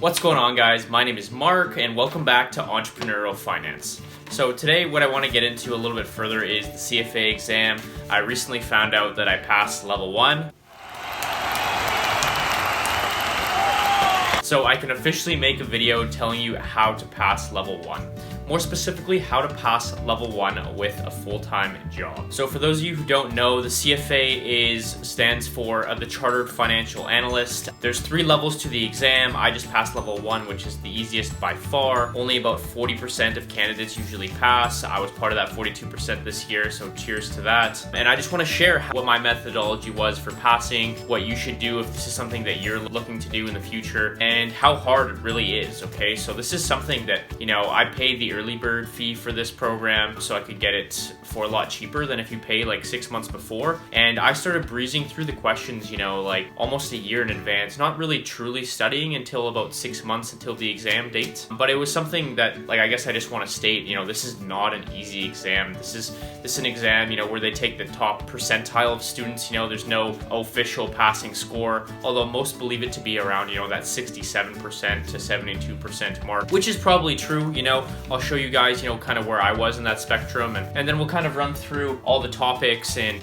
What's going on, guys? My name is Mark and welcome back to Entrepreneurial Finance. So today what I want to get into a little bit further is the CFA exam. I recently found out that I passed level 1. So I can officially make a video telling you how to pass level 1. More specifically, how to pass level 1 with a full-time job. So for those of you who don't know, the CFA stands for the Chartered Financial Analyst. There's 3 levels to the exam. I just passed level 1, which is the easiest by far. Only about 40% of candidates usually pass. I was part of that 42% this year, so cheers to that. And I just want to share what my methodology was for passing, what you should do if this is something that you're looking to do in the future, and how hard it really is, okay? So this is something that, I paid the early bird fee for this program so I could get it for a lot cheaper than if you pay like 6 months before. And I started breezing through the questions, like almost a year in advance, not really truly studying until about 6 months until the exam date. But it was something that, I guess I just want to state, this is not an easy exam. This is an exam, where they take the top percentile of students. There's no official passing score, although most believe it to be around, that 67% to 72% mark, which is probably true. I'll show you guys, kind of where I was in that spectrum, and then we'll kind of run through all the topics and,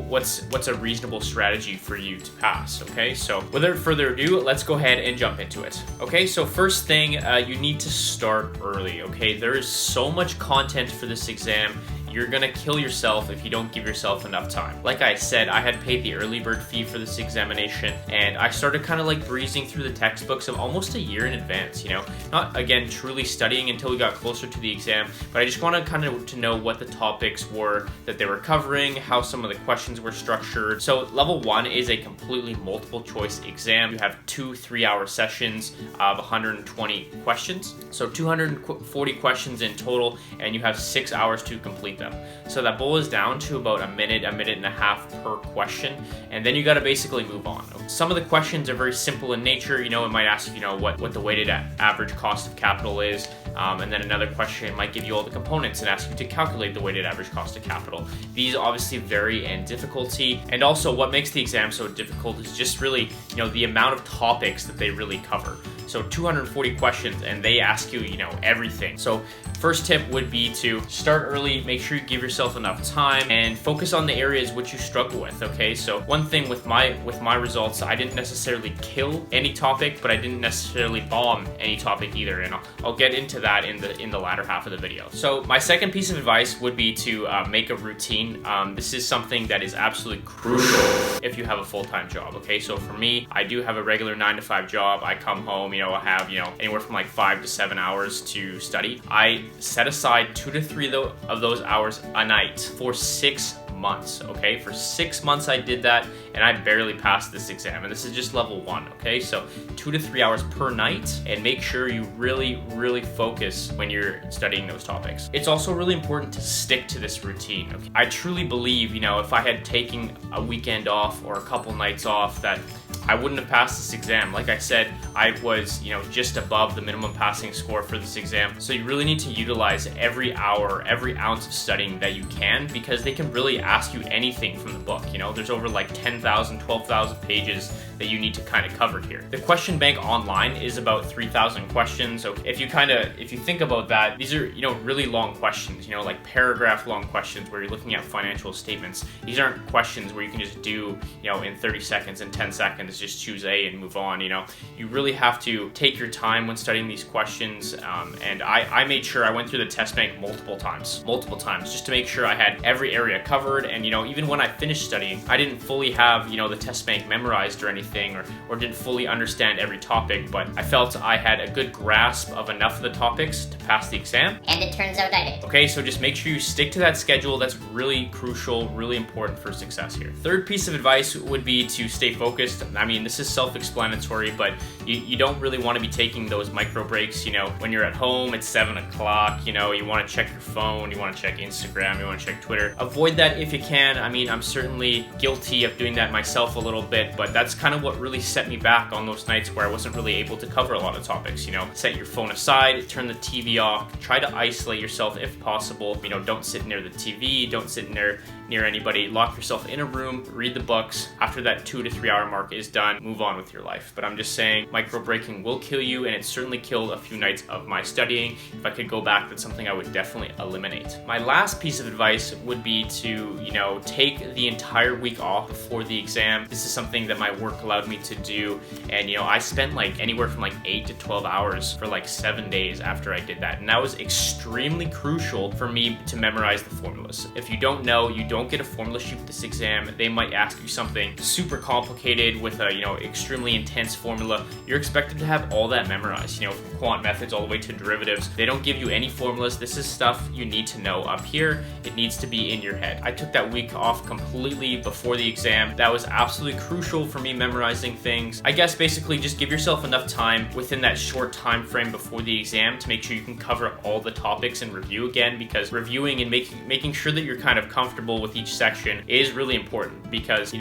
what's a reasonable strategy for you to pass, okay? So without further ado, let's go ahead and jump into it. Okay, so first thing, you need to start early, okay? There is so much content for this exam. You're gonna kill yourself if you don't give yourself enough time. Like I said, I had paid the early bird fee for this examination, and I started kind of like breezing through the textbooks of almost a year in advance, Not, again, truly studying until we got closer to the exam, but I just wanted kind of to know what the topics were that they were covering, how some of the questions were structured. So level 1 is a completely multiple choice exam. You have 2 3-hour sessions of 120 questions. So 240 questions in total, and you have 6 hours to complete them. So that boils down to about a minute and a half per question, and then you got to basically move on. Some of the questions are very simple in nature. It might ask you, what the weighted average cost of capital is, and then another question might give you all the components and ask you to calculate the weighted average cost of capital. These obviously vary in difficulty, and also what makes the exam so difficult is just really, the amount of topics that they really cover. So 240 questions, and they ask you, everything. So first tip would be to start early, make sure you give yourself enough time, and focus on the areas which you struggle with, okay? So one thing with my results, I didn't necessarily kill any topic, but I didn't necessarily bomb any topic either, and I'll get into that in the latter half of the video. So my second piece of advice would be to make a routine. This is something that is absolutely crucial if you have a full-time job, okay? So for me, I do have a regular 9-to-5 job. I come home, I have, anywhere from like 5 to 7 hours to study. I set aside 2 to 3 of those hours a night for 6 months, okay? For 6 months I did that, and I barely passed this exam, and this is just level 1, okay? So 2 to 3 hours per night, and make sure you really focus when you're studying those topics. It's also really important to stick to this routine, okay? I truly believe, if I had taken a weekend off or a couple nights off, that I wouldn't have passed this exam. Like I said, I was, just above the minimum passing score for this exam. So you really need to utilize every hour, every ounce of studying that you can, because they can really ask you anything from the book. There's over like 10,000, 12,000 pages that you need to kind of cover here. The question bank online is about 3,000 questions. So if you think about that, these are, really long questions, like paragraph long questions where you're looking at financial statements. These aren't questions where you can just do, in 30 seconds and 10 seconds, just choose A and move on. You really have to take your time when studying these questions. And I made sure I went through the test bank multiple times, just to make sure I had every area covered. And, even when I finished studying, I didn't fully have, the test bank memorized or anything, or didn't fully understand every topic, but I felt I had a good grasp of enough of the topics to pass the exam. And it turns out I did. Okay, so just make sure you stick to that schedule. That's really crucial, really important for success here. Third piece of advice would be to stay focused. I mean, this is self-explanatory, but you don't really want to be taking those micro breaks, when you're at home, it's 7 o'clock, you want to check your phone, you want to check Instagram, you want to check Twitter. Avoid that if you can. I mean, I'm certainly guilty of doing that myself a little bit, but that's kind of what really set me back on those nights where I wasn't really able to cover a lot of topics. Set your phone aside, turn the TV off, try to isolate yourself if possible. Don't sit near the TV, don't sit near near anybody. Lock yourself in a room, read the books. After that 2 to 3 hour mark is done, move on with your life. But I'm just saying, micro breaking will kill you, and it certainly killed a few nights of my studying. If I could go back, that's something I would definitely eliminate. My last piece of advice would be to, take the entire week off before the exam. This is something that my work allowed me to do, and I spent like anywhere from like 8 to 12 hours for like 7 days after I did that, and that was extremely crucial for me to memorize the formulas. If you don't know, you don't get a formula sheet with this exam. They might ask you something super complicated with a extremely intense formula. You're expected to have all that memorized, from quant methods all the way to derivatives. They don't give you any formulas. This is stuff you need to know up here. It needs to be in your head. I took that week off completely before the exam. That was absolutely crucial for me memorizing things. I guess basically just give yourself enough time within that short time frame before the exam to make sure you can cover all the topics and review again, because reviewing and making sure that you're kind of comfortable with each section is really important, because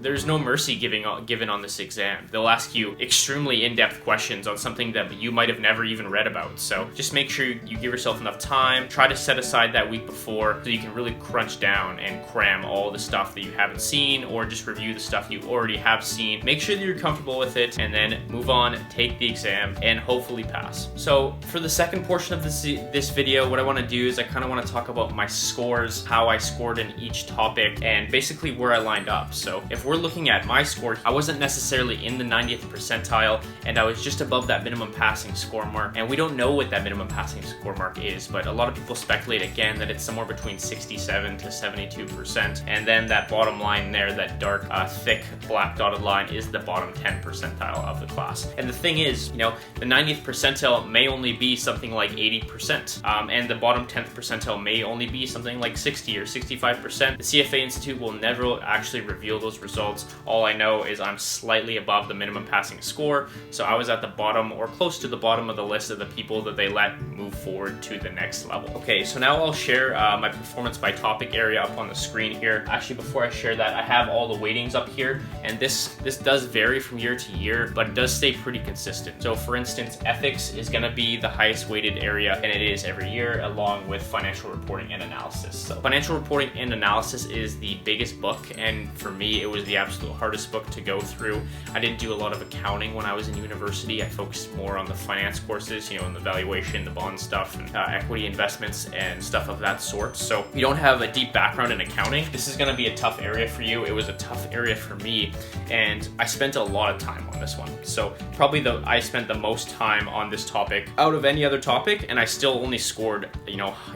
there's no mercy given on this exam. They'll ask you extremely in-depth questions on something that you might have never even read about. So just make sure you give yourself enough time. Try to set aside that week before so you can really crunch down and cram all the stuff that you haven't seen, or just review the stuff you already have seen. Make sure that you're comfortable with it, and then move on, take the exam, and hopefully pass. So for the second portion of this video, what I want to do is I kind of want to talk about my scores, how I scored in each topic, and basically where I lined up. So if we're looking at my score, I wasn't necessarily in the 90th percentile, and I was just above that minimum passing score mark. And we don't know what that minimum passing score mark is, but a lot of people speculate again that it's somewhere between 67 to 72%. And then that bottom line there, that dark, thick black dotted line, is the bottom 10 percentile of the class. And the thing is, the 90th percentile may only be something like 80%, and the bottom 10th percentile may only be something like 60 or 65%. The CFA Institute will never actually reveal those results. All I know is I'm slightly above the minimum passing score, so I was at the bottom or close to the bottom of the list of the people that they let move forward to the next level. Okay, so now I'll share my performance by topic area up on the screen here. Actually, before I share that, I have all the weightings up here, and this does vary from year to year, but it does stay pretty consistent. So for instance, ethics is going to be the highest weighted area, and it is every year, along with financial reporting and analysis. So financial reporting and analysis is the biggest book, and for me it was the absolute hardest book to go through. I didn't do a lot of accounting when I was in university. I focused more on the finance courses, and the valuation, the bond stuff, and equity investments and stuff of that sort. So if you don't have a deep background in accounting, this is going to be a tough area for you. It was a tough area for me, and I spent a lot of time on this one. So probably I spent the most time on this topic out of any other topic, and I still only scored,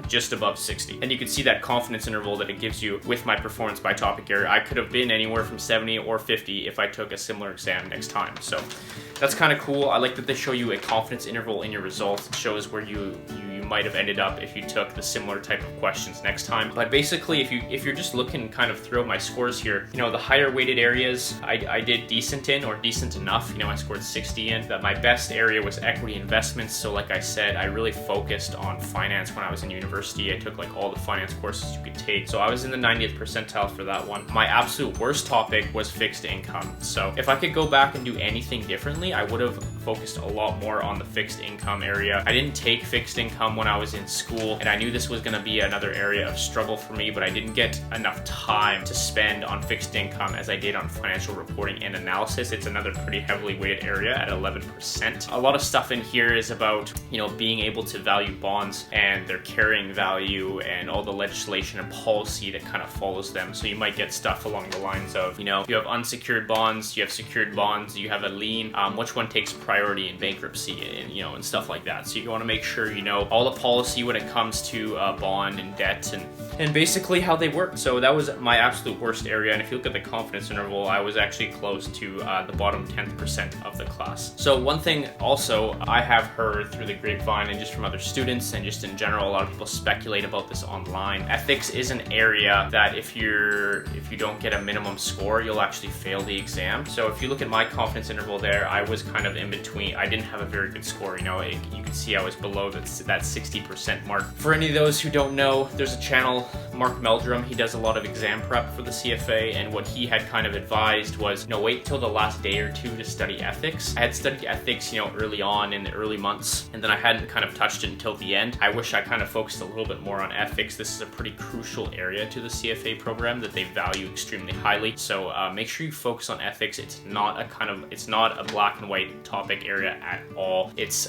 just above 60. And you can see that confidence interval that it gives you with my performance by topic area. I could have been anywhere from 70 or 50 if I took a similar exam next time. So that's kind of cool. I like that they show you a confidence interval in your results. It shows where you might have ended up if you took the similar type of questions next time. But basically, if you're just looking kind of throughout my scores here, the higher weighted areas I did decent in, or decent enough. I scored 60 in. That my best area was equity investments. So like I said, I really focused on finance when I was in university. I took like all the finance courses you could take. So I was in the 90th percentile for that one. My absolute worst topic was fixed income. So if I could go back and do anything differently, I would have focused a lot more on the fixed income area. I didn't take fixed income when I was in school, and I knew this was going to be another area of struggle for me, but I didn't get enough time to spend on fixed income as I did on financial reporting and analysis. It's another pretty heavily weighted area at 11%. A lot of stuff in here is about, being able to value bonds and their carrying value and all the legislation and policy that kind of follows them. So you might get stuff along the lines of, you have unsecured bonds, you have secured bonds, you have a lien, which one takes priority in bankruptcy, and stuff like that. So you want to make sure you know all the policy when it comes to bond and debt and basically how they work. So that was my absolute worst area. And if you look at the confidence interval, I was actually close to the bottom 10% of the class. So one thing also I have heard through the grapevine and just from other students and just in general, a lot of people speculate about this online. Ethics is an area that if you don't get a minimum score, you'll actually fail the exam. So if you look at my confidence interval there, I was kind of in between. I didn't have a very good score. You can see I was below that 60% mark. For any of those who don't know, there's a channel Mark Meldrum, he does a lot of exam prep for the CFA, and what he had kind of advised was, wait till the last day or two to study ethics. I had studied ethics, early on in the early months, and then I hadn't kind of touched it until the end. I wish I kind of focused a little bit more on ethics. This is a pretty crucial area to the CFA program that they value extremely highly. So make sure you focus on ethics. It's not a black and white topic area at all. It's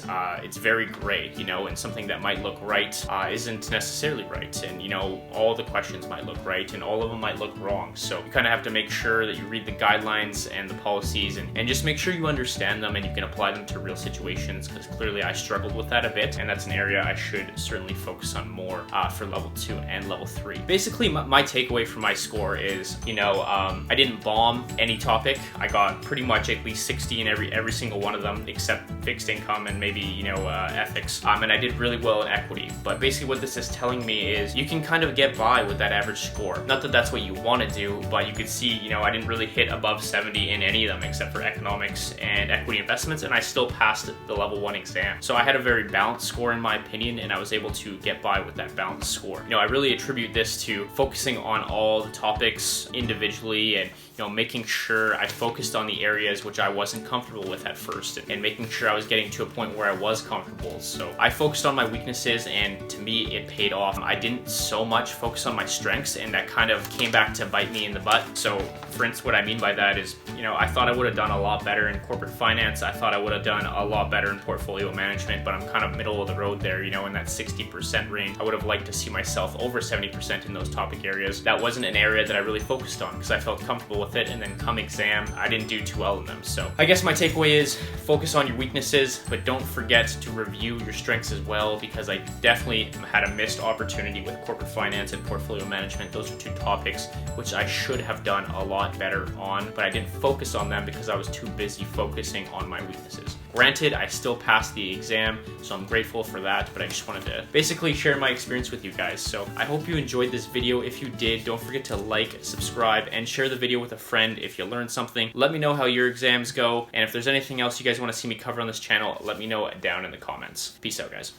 very gray, and something that might look right isn't necessarily right, and all the questions might look right and all of them might look wrong. So you kind of have to make sure that you read the guidelines and the policies and just make sure you understand them and you can apply them to real situations, because clearly I struggled with that a bit, and that's an area I should certainly focus on more for level 2 and level 3. Basically, my takeaway from my score is, I didn't bomb any topic. I got pretty much at least 60 in every single one of them except fixed income and maybe, ethics. And I did really well in equity. But basically what this is telling me is you can kind of get by with that average score. Not that that's what you want to do, but you could see, I didn't really hit above 70 in any of them except for economics and equity investments, and I still passed the level 1 exam. So I had a very balanced score in my opinion, and I was able to get by with that balanced score. I really attribute this to focusing on all the topics individually and making sure I focused on the areas which I wasn't comfortable with at first, and making sure I was getting to a point where I was comfortable. So I focused on my weaknesses, and to me it paid off. I didn't so much focus on my strengths, and that kind of came back to bite me in the butt. So for instance, what I mean by that is, I thought I would have done a lot better in corporate finance. I thought I would have done a lot better in portfolio management, but I'm kind of middle of the road there, in that 60% range. I would have liked to see myself over 70% in those topic areas. That wasn't an area that I really focused on because I felt comfortable with it, and then come exam, I didn't do too well in them. So I guess my takeaway is focus on your weaknesses, but don't forget to review your strengths as well, because I definitely had a missed opportunity with corporate finance and portfolio management. Those are two topics which I should have done a lot better on, but I didn't focus on them because I was too busy focusing on my weaknesses. Granted, I still passed the exam, so I'm grateful for that, but I just wanted to basically share my experience with you guys. So I hope you enjoyed this video. If you did, don't forget to like, subscribe, and share the video with a friend if you learned something. Let me know how your exams go, and if there's anything else you guys want to see me cover on this channel, let me know down in the comments. Peace out, guys.